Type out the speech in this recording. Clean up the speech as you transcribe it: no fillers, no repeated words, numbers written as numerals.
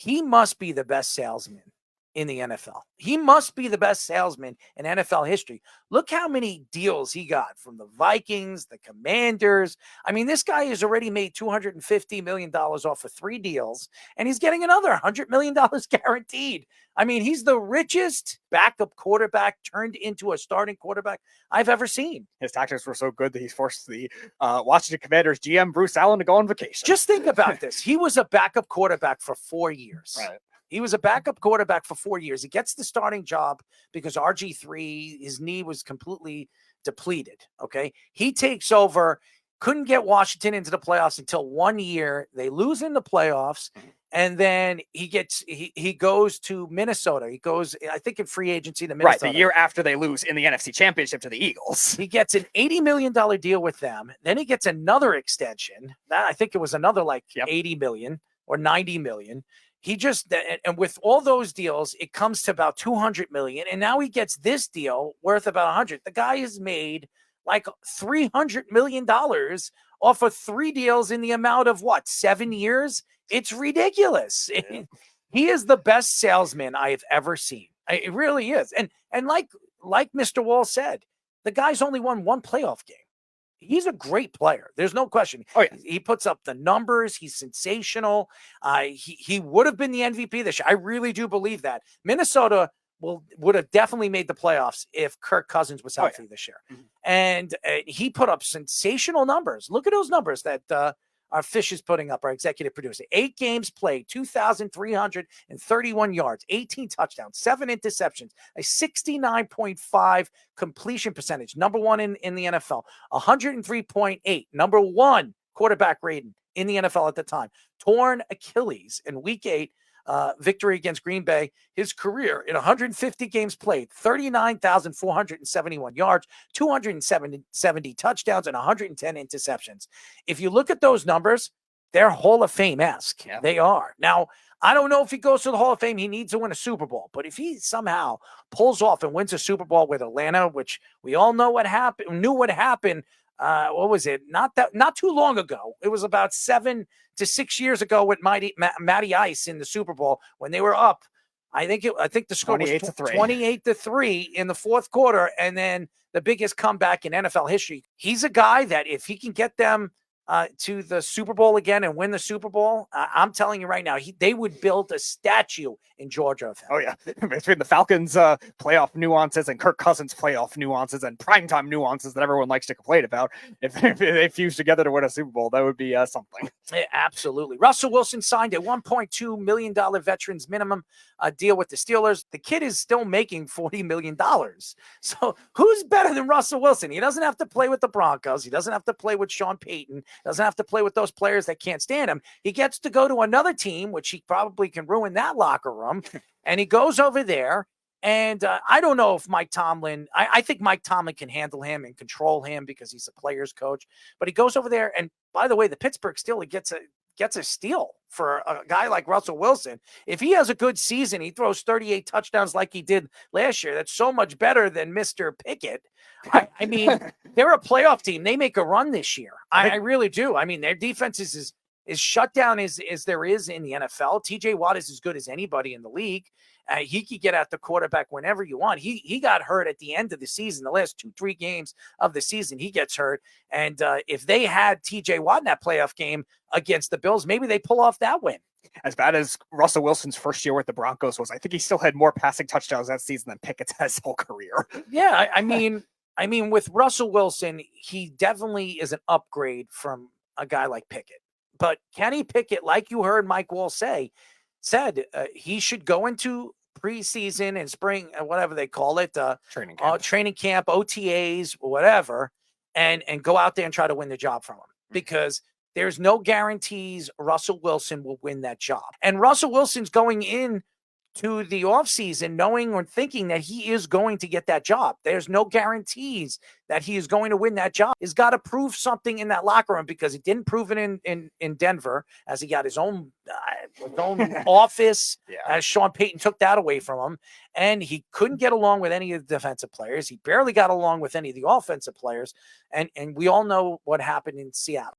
he must be the best salesman in the NFL. He must be the best salesman in NFL history. Look how many deals he got from the Vikings, the Commanders. I mean, this guy has already made $250 million off of 3 deals, and he's getting another $100 million guaranteed. I mean, he's the richest backup quarterback turned into a starting quarterback I've ever seen. His tactics were so good that he's forced the Washington Commanders GM Bruce Allen to go on vacation. Just think about this. He was a backup quarterback for 4 years. Right. He was a backup quarterback for 4 years. He gets the starting job because RG3, his knee was completely depleted. Okay. He takes over, couldn't get Washington into the playoffs until 1 year. They lose in the playoffs. And then he goes to Minnesota. He goes, I think, in free agency to Minnesota. Right, the year after they lose in the NFC Championship to the Eagles. He gets an $80 million deal with them. Then he gets another extension. That I think it was another $80 million or $90 million. He just, and with all those deals, it comes to about $200 million. And now he gets this deal worth about 100. The guy has made like $300 million off of 3 deals in the amount of 7 years? It's ridiculous. Yeah. He is the best salesman I have ever seen. It really is. And like Mr. Wall said, the guy's only won 1 playoff game. He's a great player. There's no question. Oh, yeah. He puts up the numbers. He's sensational. He would have been the MVP this year. I really do believe that. Minnesota would have definitely made the playoffs if Kirk Cousins was healthy this year. Mm-hmm. And he put up sensational numbers. Look at those numbers that our Fish is putting up, our executive producer. 8 games played, 2,331 yards, 18 touchdowns, 7 interceptions, a 69.5 completion percentage, number 1 in the NFL, 103.8, number 1 quarterback rating in the NFL at the time. Torn Achilles in week 8, victory against Green Bay. His career in 150 games played, 39,471 yards, 270 touchdowns, and 110 interceptions. If you look at those numbers, they're Hall of Fame-esque. Yeah. They are. Now, I don't know if he goes to the Hall of Fame. He needs to win a Super Bowl. But if he somehow pulls off and wins a Super Bowl with Atlanta, which we all know what happened, what was it? Not too long ago. It was about 7 to 6 years ago with Matty Ice in the Super Bowl when they were up. I think the score was 28-3 in the fourth quarter, and then the biggest comeback in NFL history. He's a guy that if he can get them to the Super Bowl again and win the Super Bowl, I'm telling you right now, they would build a statue in Georgia of him. Oh, yeah. Between the Falcons' playoff nuances and Kirk Cousins' playoff nuances and primetime nuances that everyone likes to complain about, if they fuse together to win a Super Bowl, that would be something. Yeah, absolutely. Russell Wilson signed a $1.2 million veterans minimum deal with the Steelers. The kid is still making $40 million. So who's better than Russell Wilson? He doesn't have to play with the Broncos. He doesn't have to play with Sean Payton. Doesn't have to play with those players that can't stand him. He gets to go to another team, which he probably can ruin that locker room. And he goes over there. And I don't know if Mike Tomlin, I think Mike Tomlin can handle him and control him because he's a player's coach. But he goes over there. And by the way, the Pittsburgh Steelers gets a steal for a guy like Russell Wilson. If he has a good season, he throws 38 touchdowns like he did last year. That's so much better than Mr. Pickett. I mean, they're a playoff team. They make a run this year. I really do. I mean, their defense is shut down as there is in the NFL. TJ Watt is as good as anybody in the league. He could get at the quarterback whenever you want. He got hurt at the end of the season. The last 2-3 games of the season, he gets hurt. And if they had TJ Watt in that playoff game against the Bills, maybe they pull off that win. As bad as Russell Wilson's first year with the Broncos was, I think he still had more passing touchdowns that season than Pickett's his whole career. Yeah, I mean, with Russell Wilson, he definitely is an upgrade from a guy like Pickett. But Kenny Pickett, like you heard Mike Wall said he should go into preseason and spring, whatever they call it, training camp, OTAs, whatever, and go out there and try to win the job from him. Because there's no guarantees Russell Wilson will win that job. And Russell Wilson's going in to the offseason knowing or thinking that he is going to get that job. There's no guarantees that he is going to win that job. He's got to prove something in that locker room because he didn't prove it in Denver as he got his own office, as Sean Payton took that away from him. And he couldn't get along with any of the defensive players. He barely got along with any of the offensive players. And we all know what happened in Seattle.